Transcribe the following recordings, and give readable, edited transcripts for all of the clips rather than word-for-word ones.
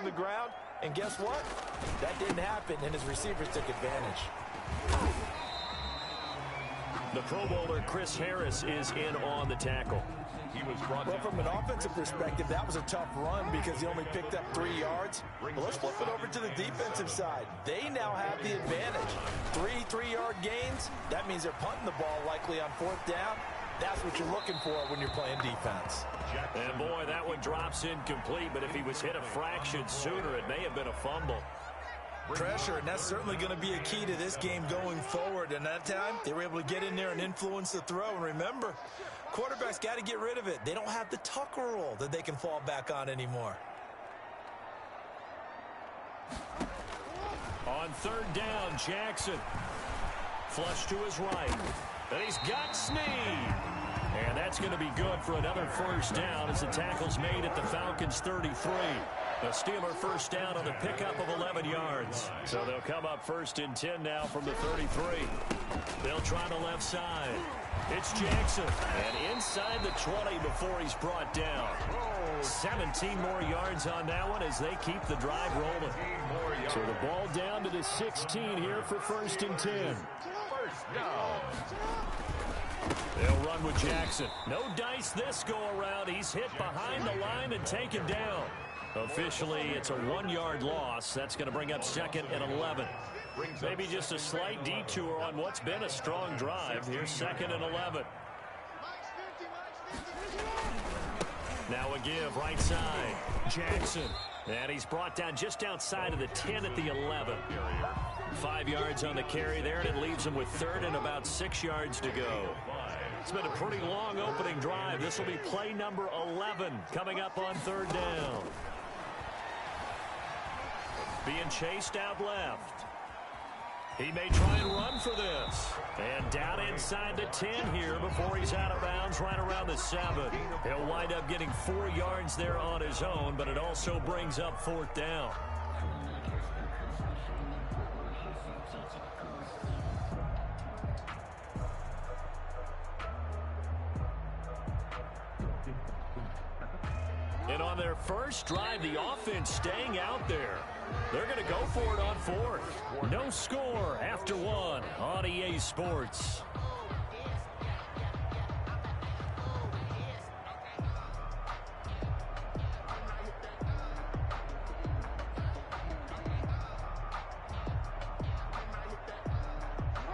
the ground. And guess what? That didn't happen, and his receivers took advantage. The Pro Bowler Chris Harris is in on the tackle. Well, from an offensive perspective, that was a tough run because he only picked up 3 yards. Well, let's flip it over to the defensive side. They now have the advantage. 3 3-yard gains. That means they're punting the ball likely on 4th down. That's what you're looking for when you're playing defense. And, boy, that one drops incomplete, but if he was hit a fraction sooner, it may have been a fumble. Pressure, and that's certainly going to be a key to this game going forward. And that time, they were able to get in there and influence the throw. And remember, quarterbacks got to get rid of it. They don't have the Tucker rule that they can fall back on anymore. On 3rd down, Jackson. Flush to his right. And he's got Snead. And that's going to be good for another 1st down as the tackle's made at the Falcons' 33. The Steeler 1st down on the pickup of 11 yards. So they'll come up 1st and 10 now from the 33. They'll try the left side. It's Jackson. And inside the 20 before he's brought down. 17 more yards on that one as they keep the drive rolling. So the ball down to the 16 here for 1st and 10. They'll run with Jackson. No dice this go-around. He's hit behind the line and taken down. Officially, it's a 1-yard loss. That's going to bring up 2nd and 11. Maybe just a slight detour on what's been a strong drive. Here's 2nd and 11. Now a give right side. Jackson. And he's brought down just outside of the 10 at the 11. 5 yards on the carry there, and it leaves him with 3rd and about 6 yards to go. It's been a pretty long opening drive. This will be play number 11 coming up on 3rd down. Being chased out left. He may try and run for this. And down inside the 10 here before he's out of bounds right around the 7. He'll wind up getting 4 yards there on his own, but it also brings up 4th down. And on their first drive, the offense staying out there. They're going to go for it on 4th. No score after 1 on EA Sports.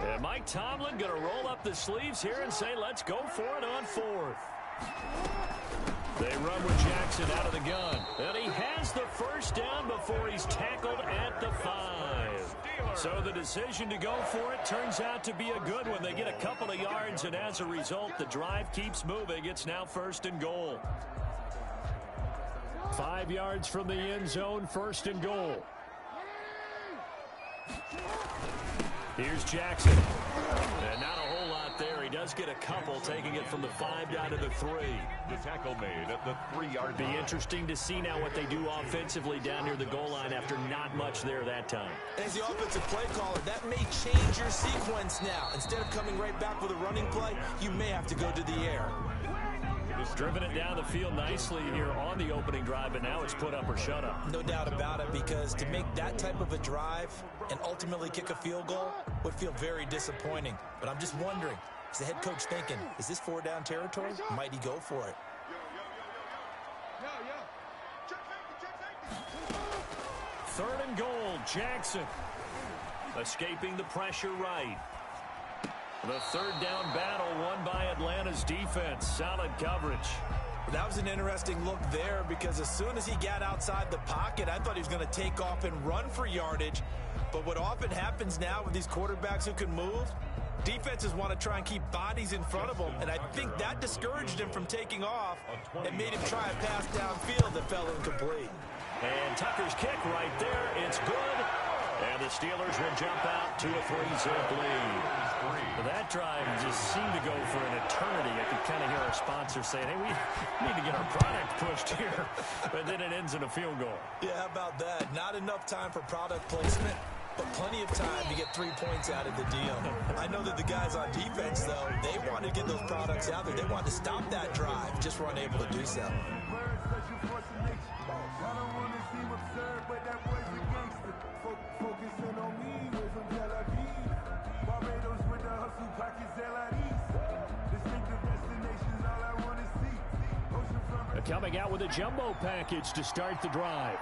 And Mike Tomlin going to roll up the sleeves here and say, let's go for it on 4th. They run with Jackson out of the gun. And he has the 1st down before he's tackled at the 5. So the decision to go for it turns out to be a good one. They get a couple of yards, and as a result, the drive keeps moving. It's now 1st and goal. 5 yards from the end zone, 1st and goal. Here's Jackson. And not a whole lot there. He does get a couple, taking it from the 5 down to the 3. The tackle made at the 3-yard line. Be interesting to see now what they do offensively down near the goal line after not much there that time. As the offensive play caller, that may change your sequence now. Instead of coming right back with a running play, you may have to go to the air. Driven it down the field nicely here on the opening drive, but now it's put up or shut up. No doubt about it, because to make that type of a drive and ultimately kick a field goal would feel very disappointing. But I'm just wondering, is the head coach thinking, is this 4-down territory? Might he go for it? 3rd and goal, Jackson. Escaping the pressure right. The 3rd down battle won by Atlanta's defense. Solid coverage. That was an interesting look there, because as soon as he got outside the pocket, I thought he was going to take off and run for yardage. But what often happens now with these quarterbacks who can move, defenses want to try and keep bodies in front of them, and I think that discouraged him from taking off and made him try a pass downfield that fell incomplete. And Tucker's kick right there. It's good. And the Steelers will jump out to a 3-zip lead. That drive just seemed to go for an eternity. I could kind of hear our sponsor saying, hey, we need to get our product pushed here. But then it ends in a field goal. Yeah, how about that? Not enough time for product placement, but plenty of time to get 3 points out of the deal. I know that the guys on defense, though, they wanted to get those products out there. They wanted to stop that drive, just were unable to do so. coming out with a jumbo package to start the drive.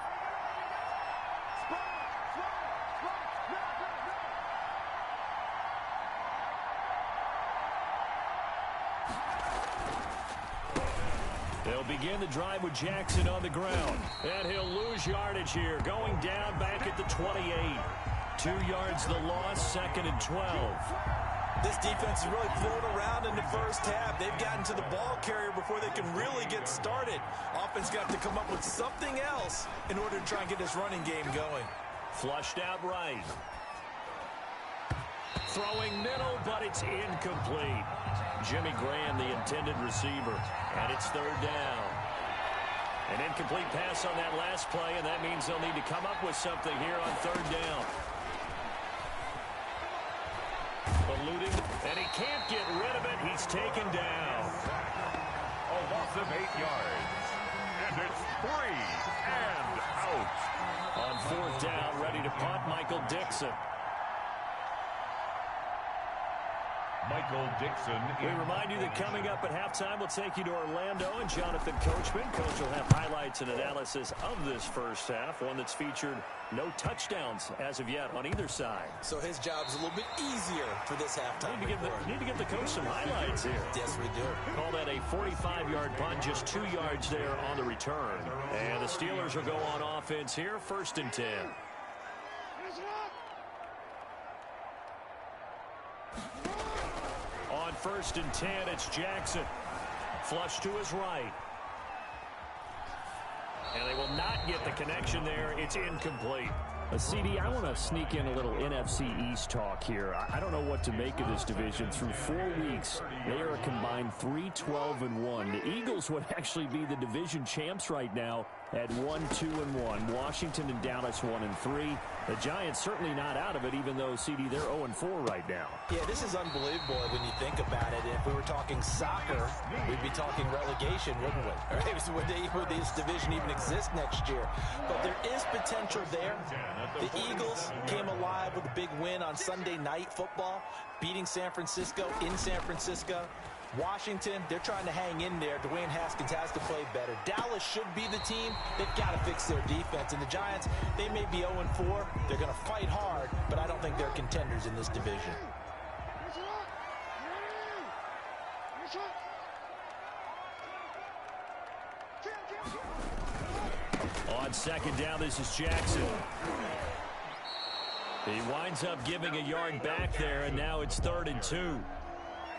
They'll begin the drive with Jackson on the ground. And he'll lose yardage here, going down back at the 28. 2 yards the loss, 2nd and 12. This defense is really thrown around in the first half. They've gotten to the ball carrier before they can really get started. Offense got to come up with something else in order to try and get this running game going. Flushed out right. Throwing middle, but it's incomplete. Jimmy Graham, the intended receiver. And it's 3rd down. An incomplete pass on that last play, and that means they'll need to come up with something here on 3rd down. Eluding, and he can't get rid of it. He's taken down. A loss of 8 yards. And it's 3 and out. On 4th down, ready to punt, Michael Dixon. Michael Dixon. We remind you that coming up at halftime, we'll take you to Orlando and Jonathan Coachman. Coach will have highlights and analysis of this first half, one that's featured no touchdowns as of yet on either side. So his job's a little bit easier for this halftime. Need to give the coach some highlights here. Yes, we do. Call that a 45-yard punt, just 2 yards there on the return. And the Steelers will go on offense here, 1st and 10. On 1st and 10, it's Jackson. Flush to his right. And they will not get the connection there. It's incomplete. CD, I want to sneak in a little NFC East talk here. I don't know what to make of this division. Through 4 weeks, they are a combined 3-12-1. The Eagles would actually be the division champs right now at 1-2-1. Washington and Dallas 1-3. The Giants certainly not out of it, even though, CD, they're 0-4 right now. Yeah, this is unbelievable when you think about it. If we were talking soccer, we'd be talking relegation, wouldn't we? Right? Would this division even exist next year? But there is potential there. The Eagles came alive with a big win on Sunday Night Football, beating San Francisco in San Francisco. Washington, they're trying to hang in there. Dwayne Haskins has to play better. Dallas should be the team. They've got to fix their defense. And the Giants, they may be 0-4. They're going to fight hard, but I don't think they're contenders in this division. On 2nd down, this is Jackson. He winds up giving a yard back there, and now it's 3rd and 2.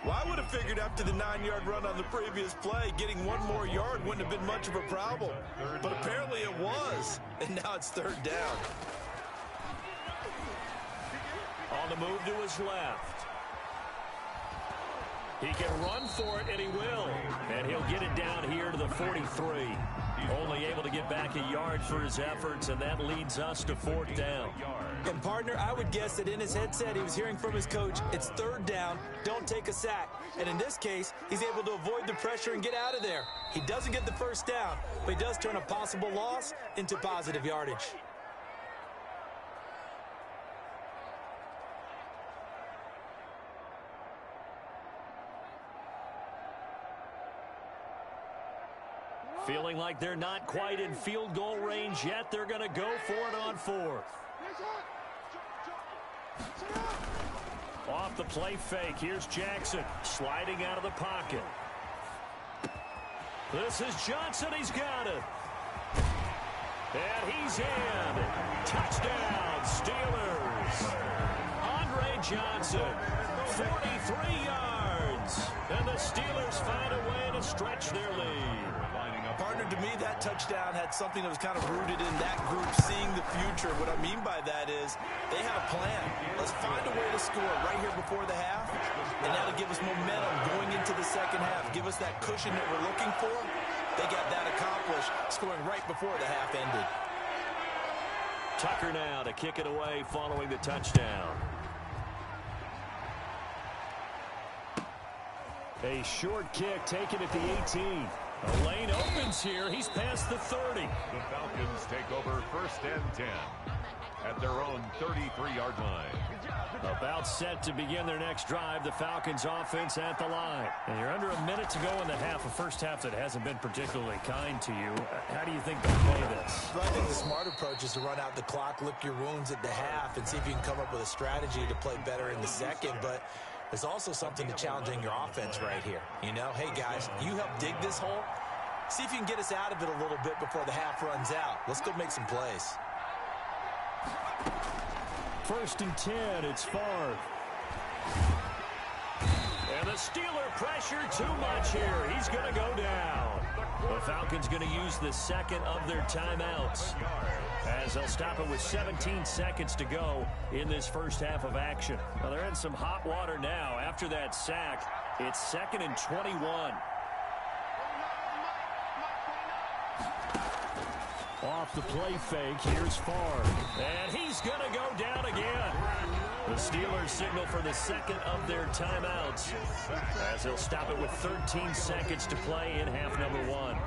Well, I would have figured after the 9-yard run on the previous play, getting 1 more yard wouldn't have been much of a problem. But apparently it was, and now it's 3rd down. On the move to his left. He can run for it, and he will. And he'll get it down here to the 43. Only able to get back a yard for his efforts, and that leads us to 4th down. And, partner, I would guess that in his headset he was hearing from his coach, it's 3rd down, don't take a sack. And in this case, he's able to avoid the pressure and get out of there. He doesn't get the 1st down, but he does turn a possible loss into positive yardage. Feeling like they're not quite in field goal range yet. They're going to go for it on 4th. Off the play fake. Here's Jackson sliding out of the pocket. This is Johnson. He's got it. And he's in. Touchdown, Steelers. Andre Johnson, 43 yards. And the Steelers find a way to stretch their lead. Partner, to me, that touchdown had something that was kind of rooted in that group seeing the future. What I mean by that is they have a plan. Let's find a way to score right here before the half, and that'll give us momentum going into the second half. Give us that cushion that we're looking for. They got that accomplished, scoring right before the half ended. Tucker now to kick it away following the touchdown. A short kick taken at the 18. The lane opens here. He's past the 30. The Falcons take over 1st and 10. at their own 33-yard line. About set to begin their next drive. The Falcons offense at the line. And you're under a minute to go in the half. A first half that hasn't been particularly kind to you. How do you think they'll play this? Well, I think the smart approach is to run out the clock, lick your wounds at the half, and see if you can come up with a strategy to play better in the second. But there's also something to challenging your offense right here. You know, hey, guys, you help dig this hole. See if you can get us out of it a little bit before the half runs out. Let's go make some plays. 1st and 10, it's Favre. And the Steeler pressure too much here. He's going to go down. The Falcons going to use the second of their timeouts as they'll stop it with 17 seconds to go in this first half of action. Well, they're in some hot water now. After that sack, it's 2nd and 21. Off the play fake, here's Favre. And he's going to go down again. The Steelers signal for the second of their timeouts as they'll stop it with 13 seconds to play in half number 1.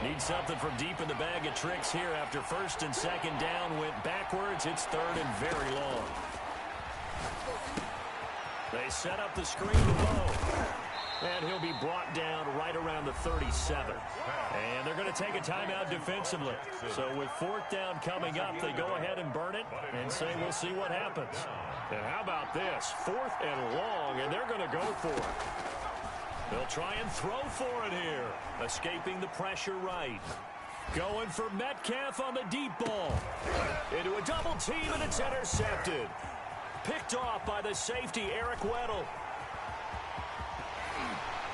Need something from deep in the bag of tricks here after 1st and 2nd down went backwards. It's 3rd and very long. They set up the screen to Lowe. And he'll be brought down right around the 37. And they're going to take a timeout defensively. So with 4th down coming up, they go ahead and burn it and say we'll see what happens. And how about this? 4th and long, and they're going to go for it. They'll try and throw for it here. Escaping the pressure right. Going for Metcalf on the deep ball. Into a double team, and it's intercepted. Picked off by the safety, Eric Weddle.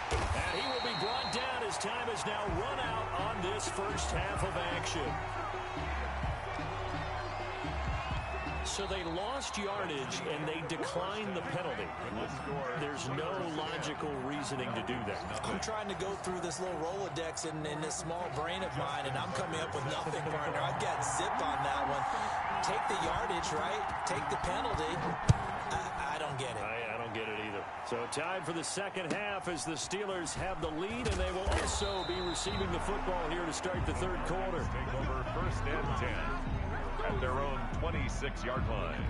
And he will be brought down as time has now run out on this first half of action. So they lost yardage and they declined the penalty. There's no logical reasoning to do that. I'm trying to go through this little Rolodex in this small brain of mine, and I'm coming up with nothing, partner. I've got zip on that one. Take the yardage, right? Take the penalty. I don't get it. I don't get it either. So time for the second half as the Steelers have the lead, and they will also be receiving the football here to start the third quarter. Take over 1st and 10 at their own 26-yard line.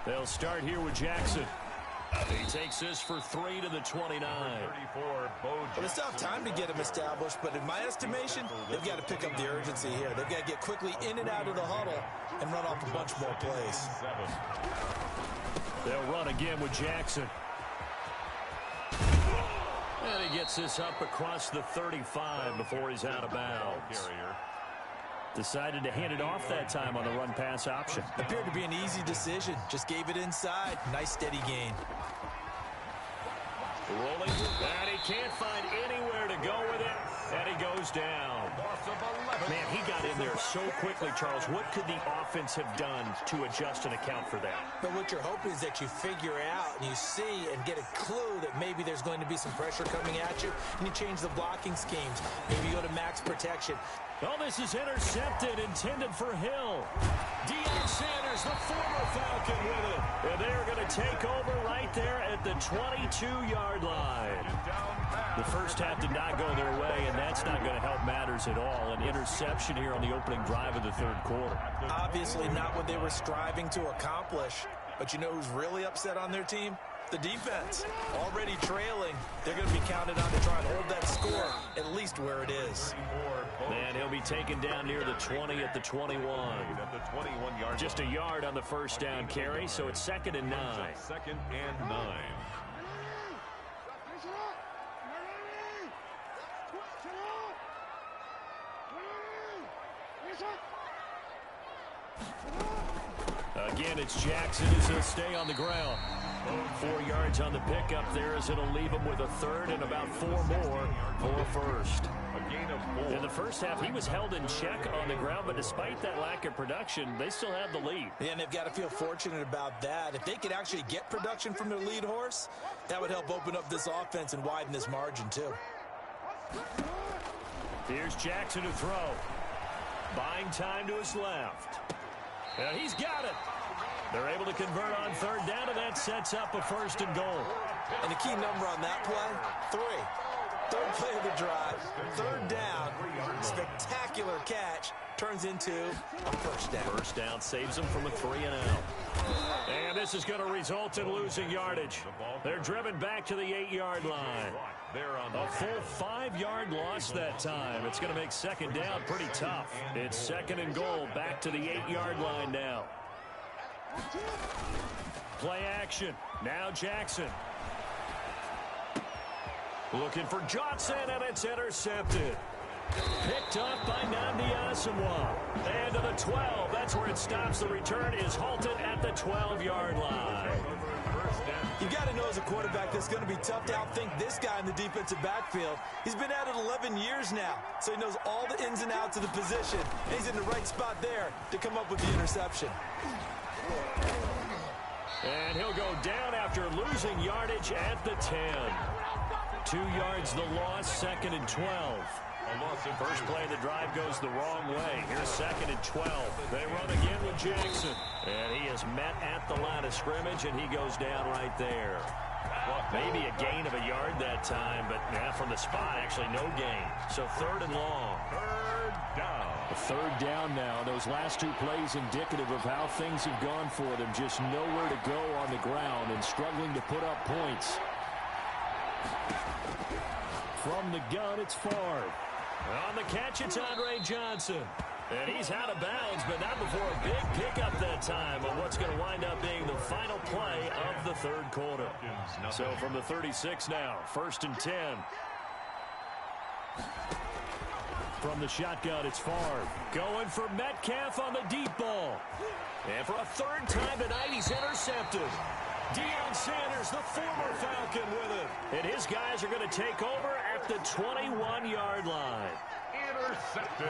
They'll start here with Jackson. He takes this for 3 to the 29. Well, they still have time to get him established, but in my estimation, they've got to pick up the urgency here. They've got to get quickly in and out of the huddle and run off a bunch more plays. They'll run again with Jackson. And he gets this up across the 35 before he's out of bounds. Decided to hand it off that time on the run-pass option. Appeared to be an easy decision. Just gave it inside. Nice, steady gain. Rolling, and he can't find anywhere to go with it, and he goes down. Man, he got in there so quickly, Charles. What could the offense have done to adjust and account for that? But what you're hoping is that you figure out and you see and get a clue that maybe there's going to be some pressure coming at you, and you change the blocking schemes. Maybe you go to max protection. Oh, this is intercepted, intended for Hill. Deion Sanders, the former Falcon, with it. And they're going to take over right there at the 22-yard line. The first half did not go their way, and that's not going to help matters at all. An interception here on the opening drive of the third quarter. Obviously not what they were striving to accomplish. But you know who's really upset on their team? The defense. Already trailing. They're going to be counted on to try and hold that score at least where it is. And he'll be taken down near the 20 at the 21. Just a yard on the first down carry, so it's 2nd and 9. 2nd and 9. Again, it's Jackson as he'll stay on the ground. 4 yards on the pickup there as it'll leave him with a third and about 4 more for first. A gain of 4. In the first half, he was held in check on the ground, but despite that lack of production, they still have the lead. Yeah, and they've got to feel fortunate about that. If they could actually get production from their lead horse, that would help open up this offense and widen this margin too. Here's Jackson to throw. Buying time to his left. And he's got it. They're able to convert on third down, and that sets up a 1st and goal. And the key number on that play, 3. Third play of the drive, third down, spectacular catch, turns into a first down. First down saves them from a 3-and-out. And this is going to result in losing yardage. They're driven back to the 8-yard line. A full 5-yard loss that time. It's going to make second down pretty tough. It's second and goal, back to the 8-yard line now. Play action. Now Jackson. Looking for Johnson, and it's intercepted. Picked up by Nnamdi Asomugha. And to the 12. That's where it stops. The return is halted at the 12-yard line. You got to know as a quarterback it's going to be tough to outthink this guy in the defensive backfield. He's been at it 11 years now, so he knows all the ins and outs of the position. And he's in the right spot there to come up with the interception. And he'll go down after losing yardage at the 10. 2 yards the loss, second and 12. First play of the drive goes the wrong way. Here's second and 12. They run again with Jackson. And he is met at the line of scrimmage, and he goes down right there. Maybe a gain of a yard that time, but from the spot, actually no gain. So third and long. Third down. Third down now. Those last 2 plays indicative of how things have gone for them. Just nowhere to go on the ground and struggling to put up points. From the gun, it's Favre. On the catch, it's Andre Johnson. And he's out of bounds, but not before a big pickup that time on what's going to wind up being the final play of the third quarter. So from the 36 now, first and 10. From the shotgun, it's Favre. Going for Metcalf on the deep ball. And for a third time tonight, he's intercepted. Deion Sanders, the former Falcon, with it. And his guys are going to take over at the 21-yard line. Intercepted.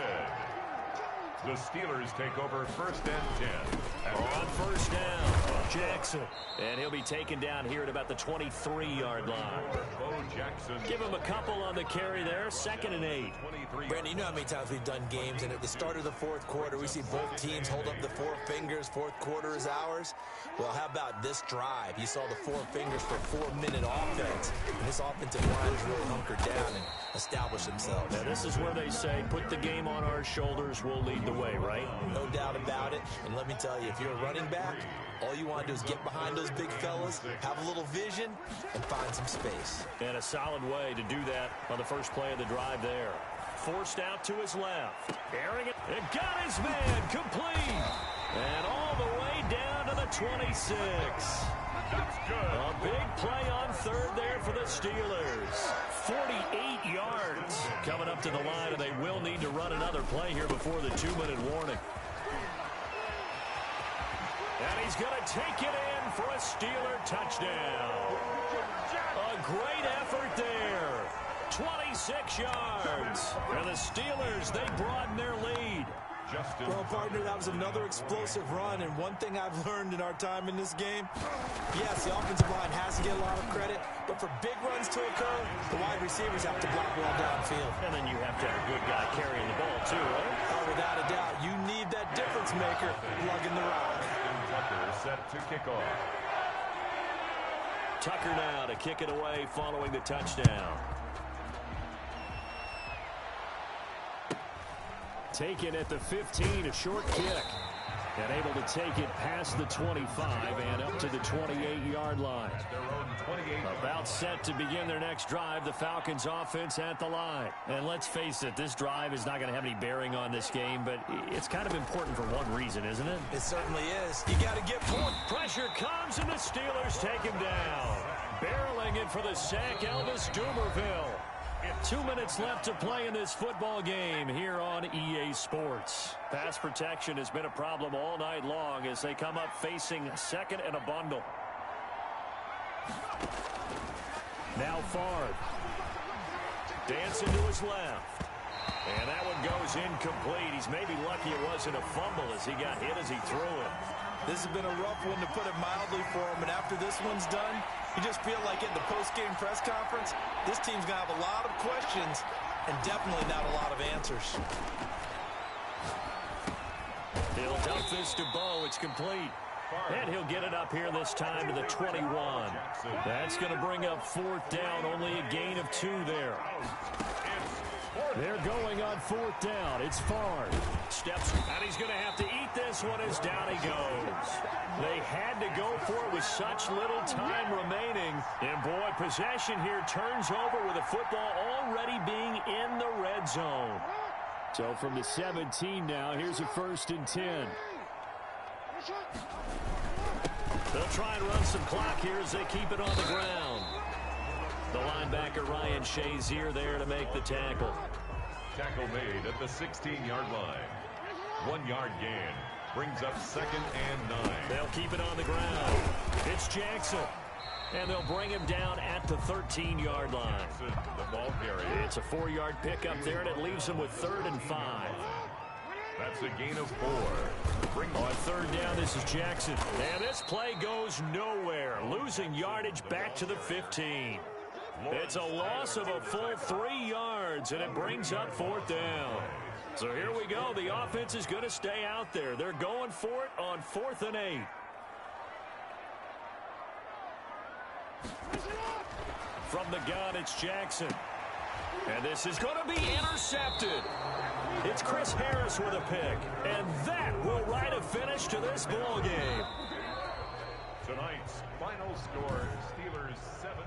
The Steelers take over first and 10. On first down, Jackson. And he'll be taken down here at about the 23-yard line. Bo Jackson. Give him a couple on the carry there, second and 8. Brandon, you know how many times we've done games, and at the start of the fourth quarter, we see both teams hold up the 4 fingers. Fourth quarter is ours. Well, how about this drive? You saw the 4 fingers for 4-minute offense, and this offensive line is really hunkered down and established themselves. Now, this is where they say, put the game on our shoulders, we'll lead the way, right? No doubt about it. And let me tell you, if you're a running back, all you want to do is get behind those big fellas, have a little vision, and find some space. And a solid way to do that on the first play of the drive there. Forced out to his left. Airing it. And got his man complete. And all the way down to the 26. That's good. A big play on third there for the Steelers. 48 yards coming up to the line, and they will need to run another play here before the 2-minute warning. And he's going to take it in for a Steeler touchdown. A great effort there. 26 yards. And the Steelers, they broaden their lead. Well, partner, that was another explosive run, and one thing I've learned in our time in this game, yes, the offensive line has to get a lot of credit, but for big runs to occur, the wide receivers have to block well downfield. And then you have to have a good guy carrying the ball, too, right? Oh, without a doubt, you need that difference maker lugging the rock. Tucker set to kick off. Tucker now to kick it away following the touchdown. Taken at the 15, a short kick. And able to take it past the 25 and up to the 28-yard line. About set to begin their next drive, the Falcons offense at the line. And let's face it, this drive is not going to have any bearing on this game, but it's kind of important for one reason, isn't it? It certainly is. You got to get point. Pressure comes, and the Steelers take him down. Barreling it for the sack, Elvis Dumervil. 2 minutes left to play in this football game here on EA Sports. Pass protection has been a problem all night long as they come up facing second and a bundle. Now Favre. Dancing to his left. And that one goes incomplete. He's maybe lucky it wasn't a fumble as he got hit as he threw it. This has been a rough one, to put it mildly, for him. And after this one's done, you just feel like in the post-game press conference, this team's going to have a lot of questions and definitely not a lot of answers. He'll dump this to Bo. It's complete. And he'll get it up here this time to the 21. That's going to bring up 4th down. Only a gain of 2 there. They're going on 4th down. It's Favre. Steps, and he's going to have to eat this one as down he goes. They had to go for it with such little time remaining. And, boy, possession here turns over with the football already being in the red zone. So from the 17 now, here's a 1st and 10. They'll try and run some clock here as they keep it on the ground. The linebacker Ryan Shazier there to make the tackle. Tackle made at the 16-yard line. 1-yard gain brings up 2nd and 9. They'll keep it on the ground. It's Jackson. And they'll bring him down at the 13-yard line. The ball carrier. It's a 4-yard pickup there, and it leaves them with 3rd and 5. That's a gain of 4. On 3rd down, this is Jackson. And this play goes nowhere. Losing yardage back to the 15. It's a loss of a full 3 yards, and it brings up 4th down. So here we go. The offense is going to stay out there. They're going for it on 4th and 8. From the gun, it's Jackson. And this is going to be intercepted. It's Chris Harris with a pick. And that will write a finish to this ball game. Tonight's final score, Steelers 17.